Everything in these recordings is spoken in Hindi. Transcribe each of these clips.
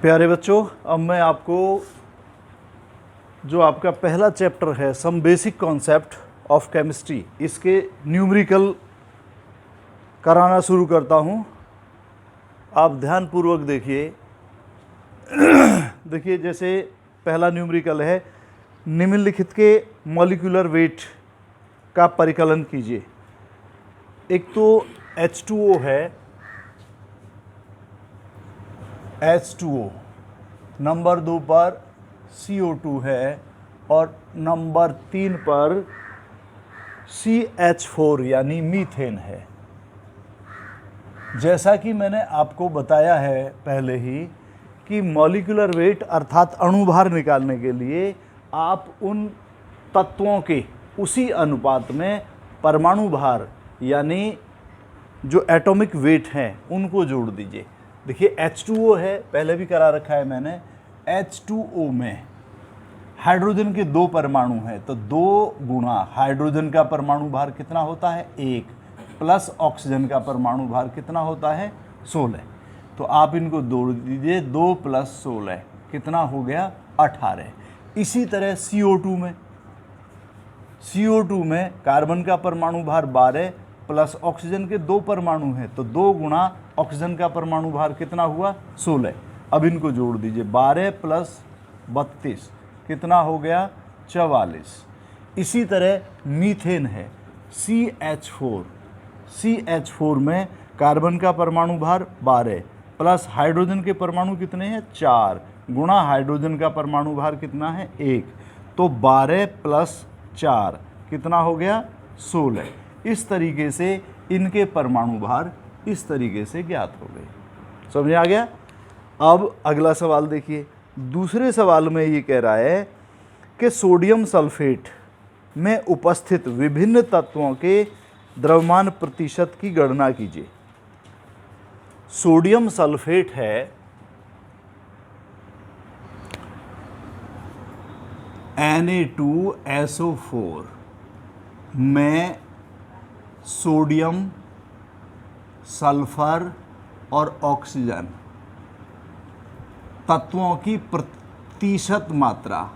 प्यारे बच्चों, अब मैं आपको जो आपका पहला चैप्टर है some basic concept of chemistry, इसके न्यूमेरिकल कराना शुरू करता हूँ। आप ध्यानपूर्वक देखिए। देखिए, जैसे पहला न्यूमेरिकल है, निम्नलिखित के मॉलिक्यूलर वेट का परिकलन कीजिए। एक तो H2O है, H2O, नंबर 2 पर CO2 है और नंबर 3 पर CH4 यानी मीथेन है। जैसा कि मैंने आपको बताया है पहले ही कि मॉलिक्यूलर वेट अर्थात अणुभार निकालने के लिए आप उन तत्वों के उसी अनुपात में परमाणु भार यानी जो एटॉमिक वेट हैं उनको जोड़ दीजिए। देखिए, H2O है, पहले भी करा रखा है मैंने। H2O में हाइड्रोजन के 2 परमाणु हैं, तो 2 गुणा हाइड्रोजन का परमाणु भार कितना होता है 1, प्लस ऑक्सीजन का परमाणु भार कितना होता है 16। तो आप इनको जोड़ दीजिए, 2 + 16 कितना हो गया 18। इसी तरह CO2 में कार्बन का परमाणु भार 12 प्लस ऑक्सीजन के 2 परमाणु हैं, तो 2 गुणा ऑक्सीजन का परमाणु भार कितना हुआ 16। अब इनको जोड़ दीजिए, 12 + 32 कितना हो गया 44। इसी तरह मीथेन है, CH4 में कार्बन का परमाणु भार 12 प्लस हाइड्रोजन के परमाणु कितने हैं 4 गुणा हाइड्रोजन का परमाणु भार कितना है 1, तो 12 + 4 कितना हो गया 16। इस तरीके से इनके परमाणु भार इस तरीके से ज्ञात हो गए। समझ आ गया? अब अगला सवाल देखिए। दूसरे सवाल में ये कह रहा है कि सोडियम सल्फेट में उपस्थित विभिन्न तत्वों के द्रव्यमान प्रतिशत की गणना कीजिए। सोडियम सल्फेट है Na2SO4 में सोडियम, सल्फर और ऑक्सीजन तत्वों की प्रतिशत मात्रा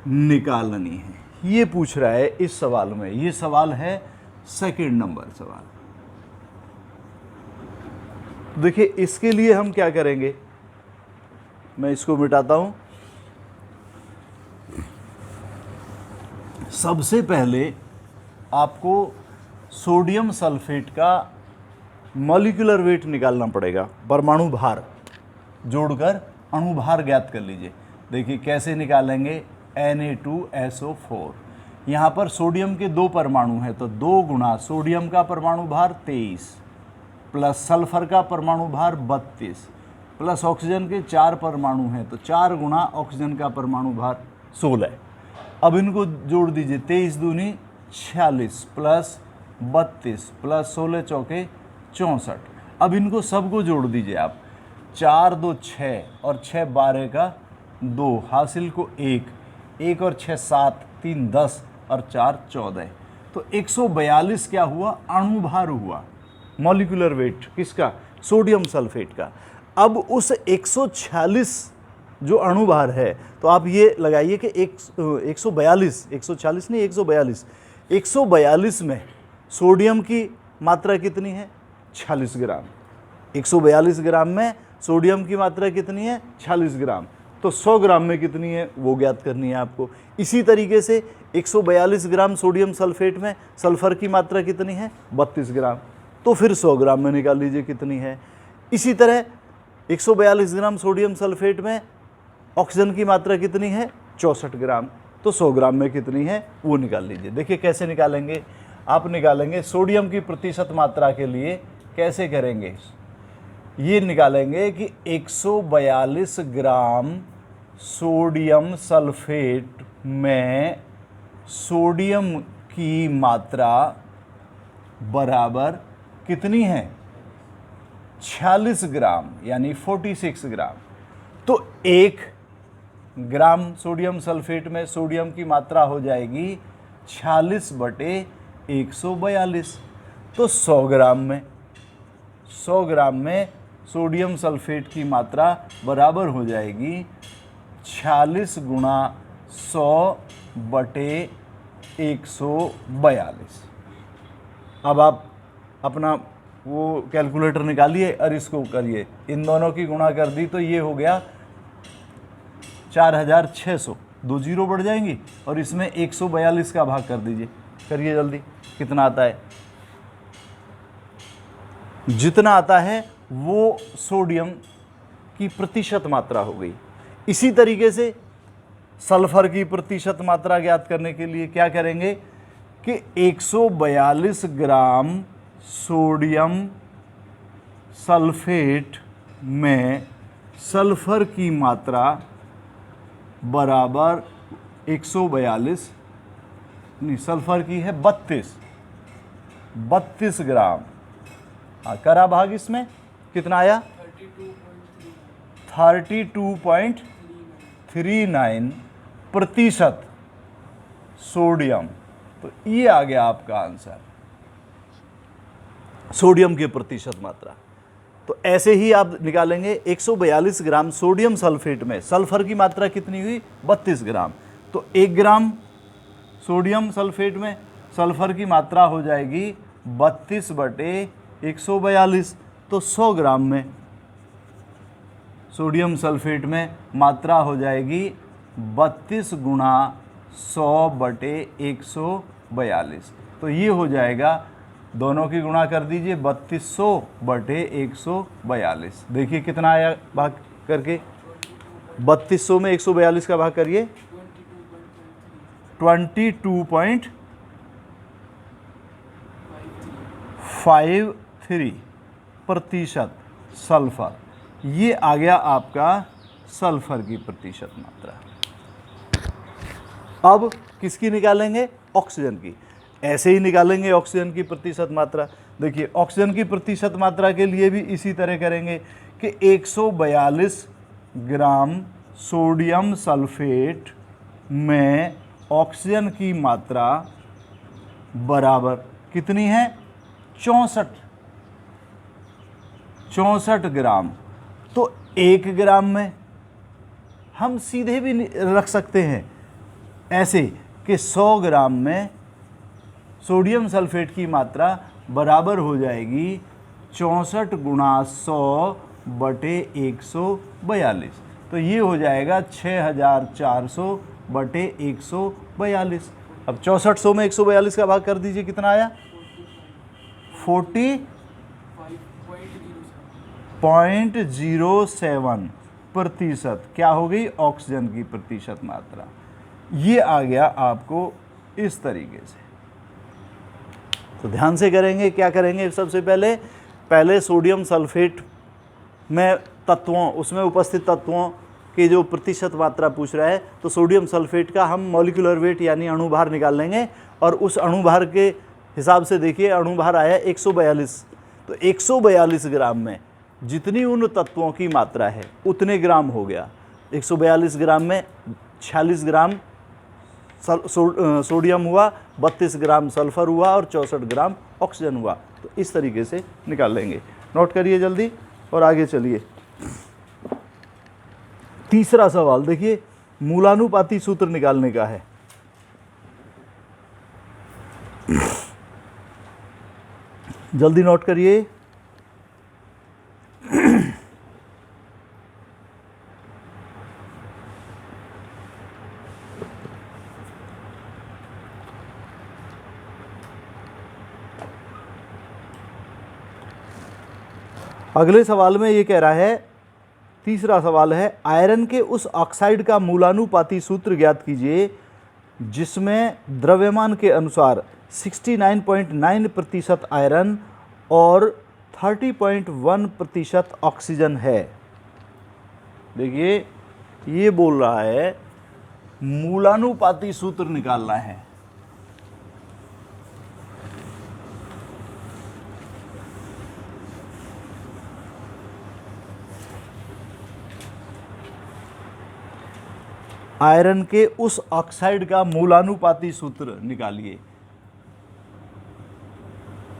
निकालनी है। ये पूछ रहा है इस सवाल में। ये सवाल है सेकंड नंबर सवाल। देखिए, इसके लिए हम क्या करेंगे, मैं इसको मिटाता हूं। सबसे पहले आपको सोडियम सल्फेट का मॉलिक्यूलर वेट निकालना पड़ेगा, परमाणु भार जोड़कर अणुभार ज्ञात कर लीजिए। देखिए कैसे निकालेंगे, Na2SO4, यहाँ पर सोडियम के 2 परमाणु हैं, तो 2 गुणा सोडियम का परमाणु भार 23 प्लस सल्फर का परमाणु भार 32 प्लस ऑक्सीजन के 4 परमाणु हैं, तो 4 गुणा ऑक्सीजन का परमाणु भार 16। अब इनको जोड़ दीजिए, 23 दूनी 46 प्लस 32 प्लस 16 चौके 64। अब इनको सबको जोड़ दीजिए आप, 4 2 6 और 6 12 का 2 हासिल को 1 और 6 7 3 10 और 4 14। तो 142 क्या हुआ अणुभार हुआ, मॉलिक्यूलर वेट किसका, सोडियम सल्फेट का। अब उस 146 जो अणुभार है, तो आप ये लगाइए कि 142 140 नहीं 142 में सोडियम की मात्रा कितनी है 46 ग्राम। 142 ग्राम में सोडियम की मात्रा कितनी है 46 ग्राम, तो 100 ग्राम में कितनी है वो ज्ञात करनी है आपको। इसी तरीके से 142 ग्राम सोडियम सल्फेट में सल्फर की मात्रा कितनी है 32 ग्राम, तो फिर 100 ग्राम में निकाल लीजिए कितनी है। इसी तरह 142 ग्राम सोडियम सल्फेट में ऑक्सीजन की मात्रा कितनी है 64 ग्राम, तो 100 ग्राम में कितनी है वो निकाल लीजिए। देखिए कैसे निकालेंगे, आप निकालेंगे सोडियम की प्रतिशत मात्रा के लिए कैसे करेंगे, ये निकालेंगे कि 142 ग्राम सोडियम सल्फेट में सोडियम की मात्रा बराबर कितनी है 46 ग्राम यानी 46 ग्राम। तो 1 ग्राम सोडियम सल्फेट में सोडियम की मात्रा हो जाएगी 46/142, तो 100 ग्राम में सोडियम सल्फेट की मात्रा बराबर हो जाएगी 46 गुणा 100/142। अब आप अपना वो कैलकुलेटर निकालिए और इसको करिए, इन दोनों की गुणा कर दी तो ये हो गया 4600, 2 जीरो बढ़ जाएंगी और इसमें 142 का भाग कर दीजिए, करिए जल्दी, कितना आता है? जितना आता है वो सोडियम की प्रतिशत मात्रा हो गई। इसी तरीके से सल्फर की प्रतिशत मात्रा ज्ञात करने के लिए क्या करेंगे कि 142 ग्राम सोडियम सल्फेट में सल्फर की मात्रा बराबर 142 नहीं, सल्फर की है 32 ग्राम। करा भाग इसमें कितना आया? 32.39 प्रतिशत सोडियम। तो ये आ गया आपका आंसर, सोडियम की प्रतिशत मात्रा। तो ऐसे ही आप निकालेंगे 142 ग्राम सोडियम सल्फेट में सल्फर की मात्रा कितनी हुई? 32 ग्राम। तो 1 ग्राम सोडियम सल्फेट में सल्फर की मात्रा हो जाएगी 32/142। तो 100 ग्राम में सोडियम सल्फेट में मात्रा हो जाएगी 32 गुणा 100/142। तो ये हो जाएगा, दोनों की गुणा कर दीजिए 3200/142। देखिए कितना आया भाग करके, 3200 में 142 का भाग करिए, 22.53 प्रतिशत सल्फर। ये आ गया आपका सल्फर की प्रतिशत मात्रा। अब किसकी निकालेंगे? ऑक्सीजन की। ऐसे ही निकालेंगे ऑक्सीजन की प्रतिशत मात्रा। देखिए ऑक्सीजन की प्रतिशत मात्रा के लिए भी इसी तरह करेंगे कि 142 ग्राम सोडियम सल्फेट में ऑक्सीजन की मात्रा बराबर कितनी है? 64 ग्राम। तो 1 ग्राम में हम सीधे भी रख सकते हैं ऐसे कि 100 ग्राम में सोडियम सल्फेट की मात्रा बराबर हो जाएगी 64 गुणा 100/142। तो ये हो जाएगा 6400/142। अब 6400 में 142 का भाग कर दीजिए, कितना आया? 40.07 प्रतिशत क्या हो गई? ऑक्सीजन की प्रतिशत मात्रा। ये आ गया आपको इस तरीके से। तो ध्यान से करेंगे, क्या करेंगे? सबसे पहले सोडियम सल्फेट में तत्वों, उसमें उपस्थित तत्वों की जो प्रतिशत मात्रा पूछ रहा है, तो सोडियम सल्फेट का हम मॉलिक्यूलर वेट यानी अणुभार निकाल लेंगे और उस अणुभार के हिसाब से देखिए अणुभार आया 142। तो 142 ग्राम में जितनी उन तत्वों की मात्रा है उतने ग्राम हो गया। 142 ग्राम में 46 ग्राम सोडियम हुआ, 32 ग्राम सल्फर हुआ और 64 ग्राम ऑक्सीजन हुआ। तो इस तरीके से निकाल लेंगे। नोट करिए जल्दी और आगे चलिए। तीसरा सवाल देखिए, मूलानुपाती सूत्र निकालने का है। जल्दी नोट करिए। अगले सवाल में ये कह रहा है, तीसरा सवाल है, आयरन के उस ऑक्साइड का मूलानुपाती सूत्र ज्ञात कीजिए जिसमें द्रव्यमान के अनुसार 69.9% आयरन और 30.1% ऑक्सीजन है। देखिए ये बोल रहा है मूलानुपाती सूत्र निकालना है। आयरन के उस ऑक्साइड का मूलानुपाती सूत्र निकालिए।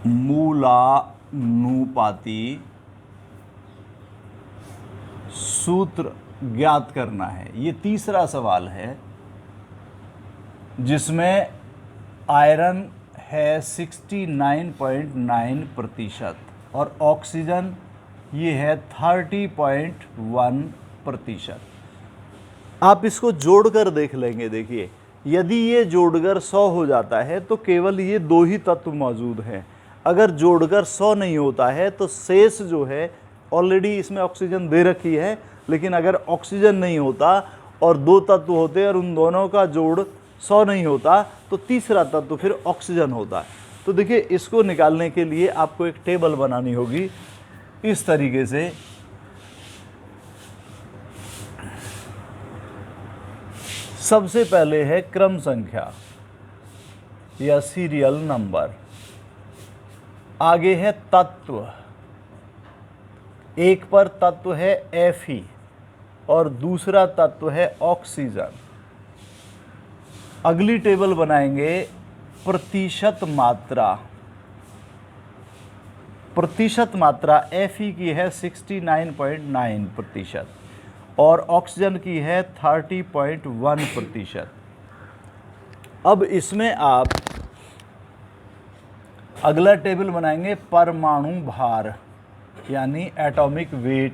मूलानुपाती सूत्र ज्ञात करना है। ये तीसरा सवाल है जिसमें आयरन है 69.9% और ऑक्सीजन ये है 30.1%। आप इसको जोड़कर देख लेंगे। देखिए, यदि ये जोड़कर 100 हो जाता है तो केवल ये दो ही तत्व मौजूद हैं। अगर जोड़कर 100 नहीं होता है तो शेष जो है, ऑलरेडी इसमें ऑक्सीजन दे रखी है, लेकिन अगर ऑक्सीजन नहीं होता और दो तत्व होते और उन दोनों का जोड़ 100 नहीं होता तो तीसरा तत्व फिर ऑक्सीजन होता। तो देखिए, इसको निकालने के लिए आपको एक टेबल बनानी होगी इस तरीके से। सबसे पहले है क्रम संख्या या सीरियल नंबर, आगे है तत्व। एक पर तत्व है Fe और दूसरा तत्व है ऑक्सीजन। अगली टेबल बनाएंगे प्रतिशत मात्रा। प्रतिशत मात्रा Fe की है 69.9% और ऑक्सीजन की है 30.1%। अब इसमें आप अगला टेबल बनाएंगे परमाणु भार यानी एटॉमिक वेट।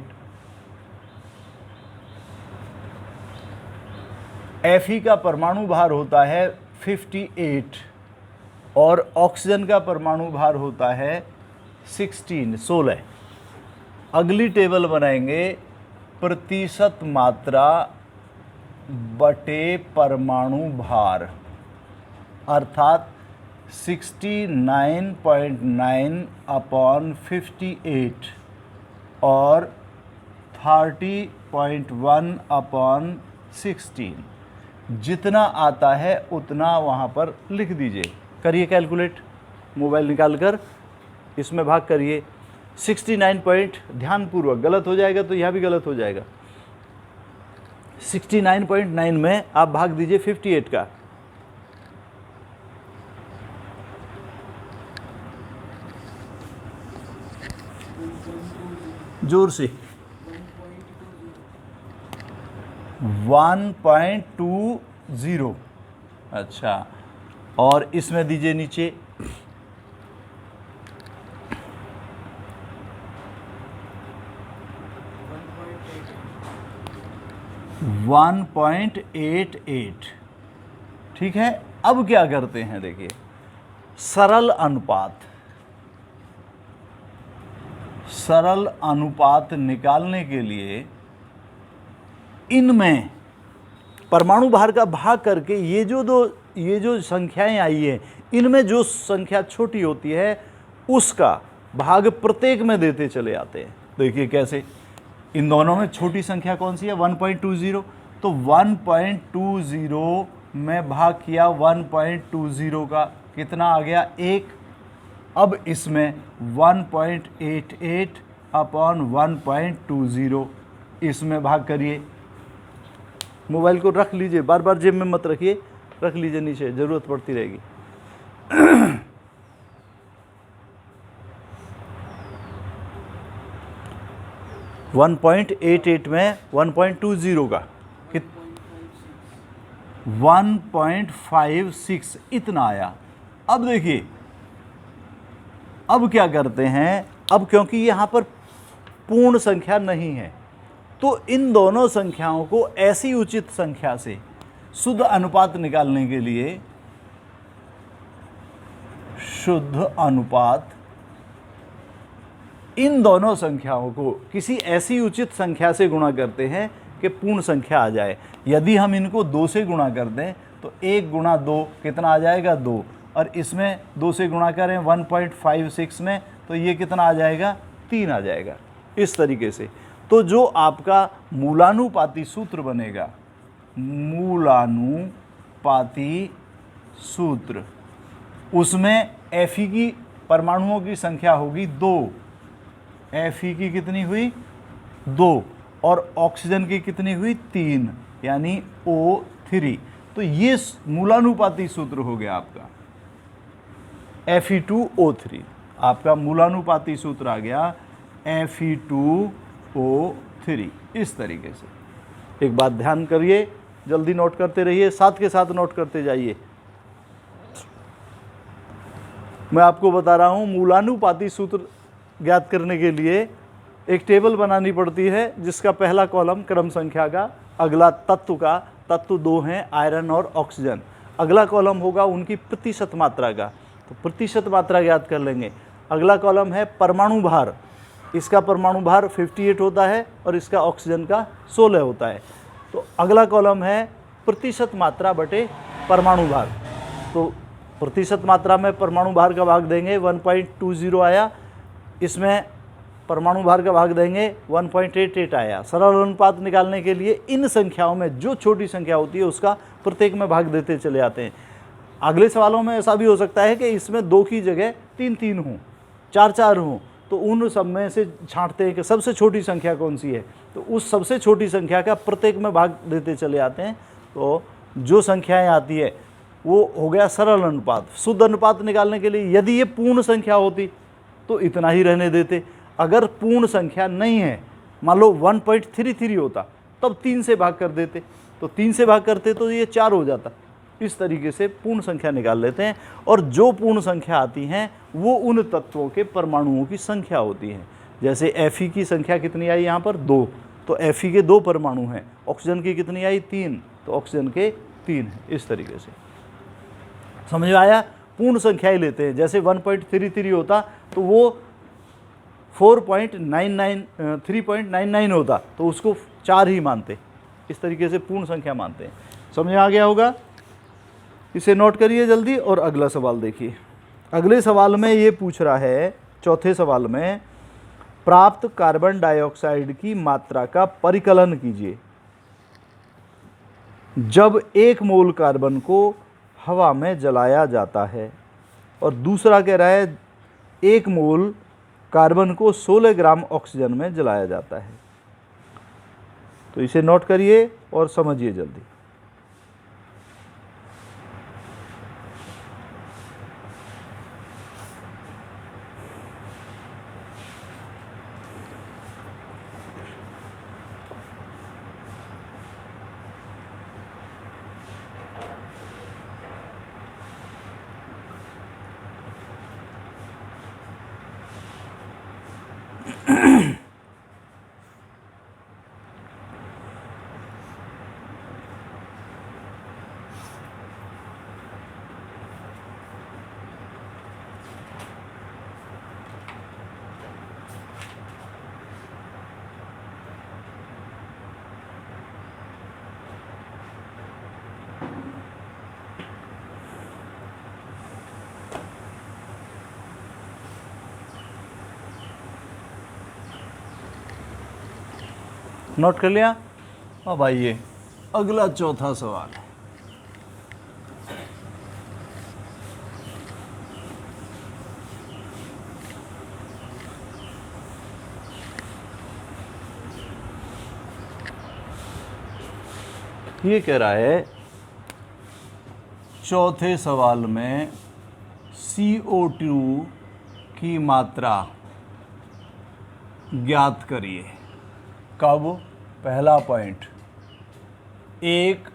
Fe का परमाणु भार होता है 58 और ऑक्सीजन का परमाणु भार होता है 16। अगली टेबल बनाएंगे प्रतिशत मात्रा बटे परमाणु भार, अर्थात 69.9/58 और 30.1/16। जितना आता है उतना वहाँ पर लिख दीजिए। करिए कैलकुलेट, मोबाइल निकाल कर इसमें भाग करिए। 69 ध्यानपूर्वक, गलत हो जाएगा तो यह भी गलत हो जाएगा। 69.9 में आप भाग दीजिए 58 का। जोर से 1.20। अच्छा, और इसमें दीजिए नीचे 1.88। ठीक है, अब क्या करते हैं, देखिए सरल अनुपात। सरल अनुपात निकालने के लिए इनमें परमाणु भार का भाग करके ये जो संख्याएं आई है, इनमें जो संख्या छोटी होती है उसका भाग प्रत्येक में देते चले आते हैं। देखिए कैसे, इन दोनों में छोटी संख्या कौन सी है, 1.20। तो 1.20 में भाग किया 1.20 का, कितना आ गया, 1। अब इसमें 1.88/1.20 इसमें भाग करिए। मोबाइल को रख लीजिए, बार बार जेब में मत रखिए, रख लीजिए नीचे, ज़रूरत पड़ती रहेगी। 1.88 में 1.20 का 1.56 इतना आया। अब देखिए, अब क्या करते हैं, अब क्योंकि यहाँ पर पूर्ण संख्या नहीं है तो इन दोनों संख्याओं को ऐसी उचित संख्या से शुद्ध अनुपात निकालने के लिए शुद्ध अनुपात इन दोनों संख्याओं को किसी ऐसी उचित संख्या से गुणा करते हैं कि पूर्ण संख्या आ जाए। यदि हम इनको 2 से गुणा कर दें तो 1 × 2 कितना आ जाएगा, 2, और इसमें 2 से गुणा करें 1.56 में तो ये कितना आ जाएगा, 3 आ जाएगा। इस तरीके से तो जो आपका मूलानुपाती सूत्र बनेगा, मूलानुपाती सूत्र, उसमें Fe की परमाणुओं की संख्या होगी 2। Fe की कितनी हुई, 2, और ऑक्सीजन की कितनी हुई, 3, यानी O3। तो ये मूलानुपाती सूत्र हो गया आपका Fe2O3। आपका मूलानुपाती सूत्र आ गया Fe2O3। 3, इस तरीके से। एक बात ध्यान करिए, जल्दी नोट करते रहिए, साथ के साथ नोट करते जाइए। मैं आपको बता रहा हूँ, मूलानुपाती सूत्र ज्ञात करने के लिए एक टेबल बनानी पड़ती है, जिसका पहला कॉलम क्रम संख्या का, अगला तत्व का, तत्व 2 हैं आयरन और ऑक्सीजन, अगला कॉलम होगा उनकी प्रतिशत मात्रा का, तो प्रतिशत मात्रा ज्ञात कर लेंगे। अगला कॉलम है परमाणु भार, इसका परमाणु भार 58 होता है और इसका ऑक्सीजन का 16 होता है। तो अगला कॉलम है प्रतिशत मात्रा बटे परमाणु भार, तो प्रतिशत मात्रा में परमाणु भार का भाग देंगे 1.20 आया, इसमें परमाणु भार का भाग देंगे 1.88 आया। सरल अनुपात निकालने के लिए इन संख्याओं में जो छोटी संख्या होती है उसका प्रत्येक में भाग देते चले आते हैं। अगले सवालों में ऐसा भी हो सकता है कि इसमें 2 की जगह 3-3 हों, 4-4 हों, तो उन सब में से छांटते हैं कि सबसे छोटी संख्या कौन सी है, तो उस सबसे छोटी संख्या का प्रत्येक में भाग देते चले आते हैं। तो जो संख्याएं आती है वो हो गया सरल अनुपात। शुद्ध अनुपात निकालने के लिए यदि ये पूर्ण संख्या होती तो इतना ही रहने देते, अगर पूर्ण संख्या नहीं है, मान लो 1.33 होता, तब 3 से भाग कर देते, तो 3 से भाग करते तो ये 4 हो जाता। इस तरीके से पूर्ण संख्या निकाल लेते हैं। और जो पूर्ण संख्या आती हैं वो उन तत्वों के परमाणुओं की संख्या होती है। जैसे Fe की संख्या कितनी आई यहाँ पर 2, तो Fe के 2 परमाणु हैं। ऑक्सीजन की कितनी आई 3, तो ऑक्सीजन के 3 हैं। इस तरीके से समझ में आया। पूर्ण संख्या ही लेते हैं, जैसे 1.33 होता तो वो 3.99 होता, तो उसको 4 ही मानते। इस तरीके से पूर्ण संख्या मानते हैं। समझ में आ गया होगा, इसे नोट करिए जल्दी। और अगला सवाल देखिए, अगले सवाल में ये पूछ रहा है, चौथे सवाल में, प्राप्त कार्बन डाइऑक्साइड की मात्रा का परिकलन कीजिए जब 1 मोल कार्बन को हवा में जलाया जाता है। और दूसरा कह रहा है 1 मोल कार्बन को 16 ग्राम ऑक्सीजन में जलाया जाता है। तो इसे नोट करिए और समझिए जल्दी। नोट कर लिया। अब आइए अगला चौथा सवाल है। ये कह रहा है चौथे सवाल में CO2 की मात्रा ज्ञात करिए। कब? पहला पॉइंट, 1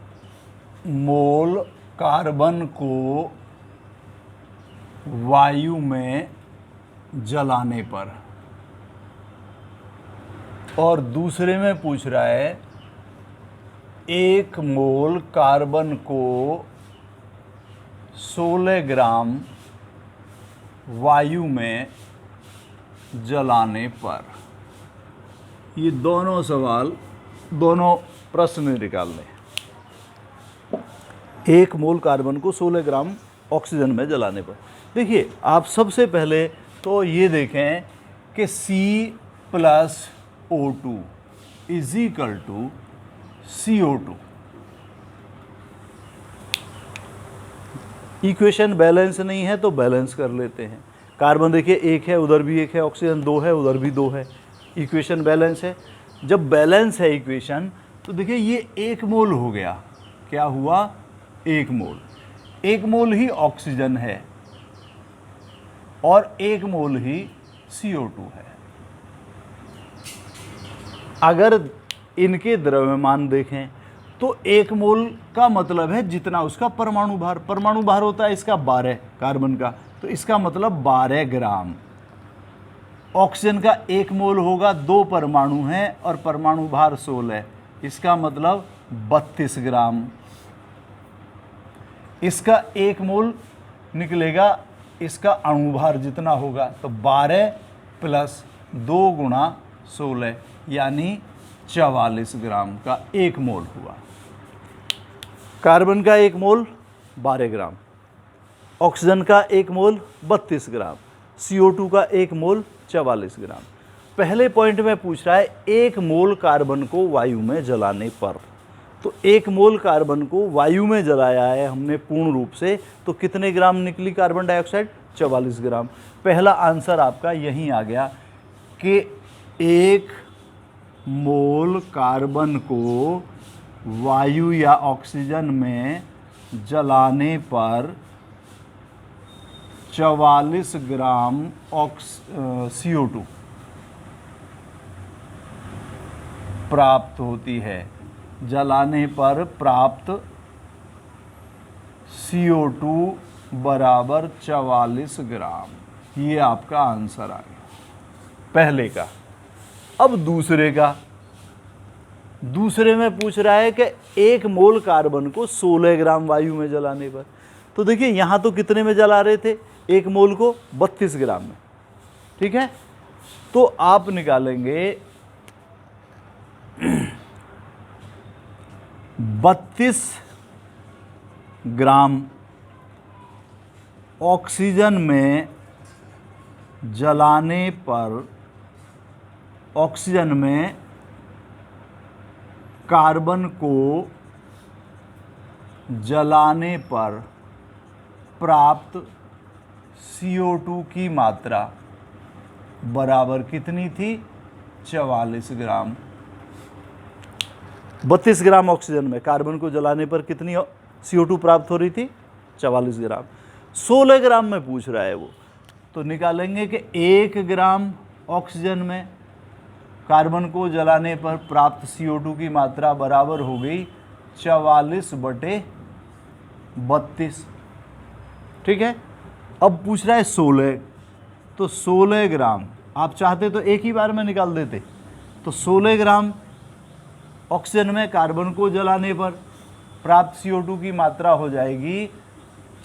मोल कार्बन को वायु में जलाने पर। और दूसरे में पूछ रहा है 1 मोल कार्बन को 16 ग्राम वायु में जलाने पर। ये दोनों सवाल, दोनों प्रश्न निकालने। 1 मोल कार्बन को 16 ग्राम ऑक्सीजन में जलाने पर। देखिए, आप सबसे पहले तो ये देखें कि C+O2 = CO2। इक्वेशन बैलेंस नहीं है तो बैलेंस कर लेते हैं। कार्बन देखिए 1 है, उधर भी 1 है, ऑक्सीजन 2 है, उधर भी 2 है। इक्वेशन बैलेंस है। जब बैलेंस है इक्वेशन, तो देखिए ये 1 मोल हो गया। क्या हुआ? 1 मोल। 1 मोल ही ऑक्सीजन है और 1 मोल ही CO2 है। अगर इनके द्रव्यमान देखें तो 1 मोल का मतलब है जितना उसका परमाणु भार होता है इसका 12 कार्बन का, तो इसका मतलब 12 ग्राम। ऑक्सीजन का 1 मोल होगा, 2 परमाणु हैं और परमाणु भार 16, इसका मतलब 32 ग्राम। इसका 1 मोल निकलेगा इसका अणु भार जितना होगा, तो 12 प्लस 2 गुणा 16 यानी 44 ग्राम का 1 मोल हुआ। कार्बन का 1 मोल 12 ग्राम, ऑक्सीजन का 1 मोल 32 ग्राम, CO2 का 1 मोल 44 ग्राम। पहले पॉइंट में पूछ रहा है 1 मोल कार्बन को वायु में जलाने पर, तो 1 मोल कार्बन को वायु में जलाया है हमने पूर्ण रूप से, तो कितने ग्राम निकली कार्बन डाइऑक्साइड? 44 ग्राम। पहला आंसर आपका यहीं आ गया कि 1 मोल कार्बन को वायु या ऑक्सीजन में जलाने पर 44 ग्राम CO2 प्राप्त होती है। जलाने पर प्राप्त CO2 बराबर 44 ग्राम। ये आपका आंसर आ गया पहले का। अब दूसरे में पूछ रहा है कि 1 मोल कार्बन को 16 ग्राम वायु में जलाने पर, तो देखिए यहां तो कितने में जला रहे थे? 1 मोल को 32 ग्राम में, ठीक है। तो आप निकालेंगे 32 ग्राम ऑक्सीजन में जलाने पर, ऑक्सीजन में कार्बन को जलाने पर प्राप्त CO2 की मात्रा बराबर कितनी थी? 44 ग्राम। 32 ग्राम ऑक्सीजन में कार्बन को जलाने पर कितनी CO2 प्राप्त हो रही थी? 44 ग्राम। 16 ग्राम में पूछ रहा है वो, तो निकालेंगे कि 1 ग्राम ऑक्सीजन में कार्बन को जलाने पर प्राप्त CO2 की मात्रा बराबर हो गई 44/32, ठीक है। अब पूछ रहा है 16, तो 16 ग्राम आप चाहते तो एक ही बार में निकाल देते, तो 16 ग्राम ऑक्सीजन में कार्बन को जलाने पर प्राप्त CO2 की मात्रा हो जाएगी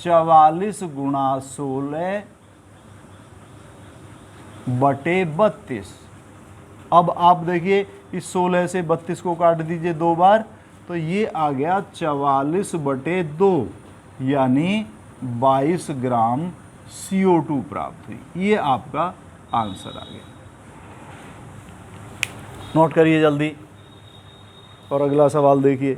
44 गुणा 16/32। अब आप देखिए इस 16 से 32 को काट दीजिए 2 बार, तो ये आ गया 44/2 यानी 22 ग्राम CO2 प्राप्त हुई। ये आपका आंसर आ गया। नोट करिए जल्दी और अगला सवाल देखिए।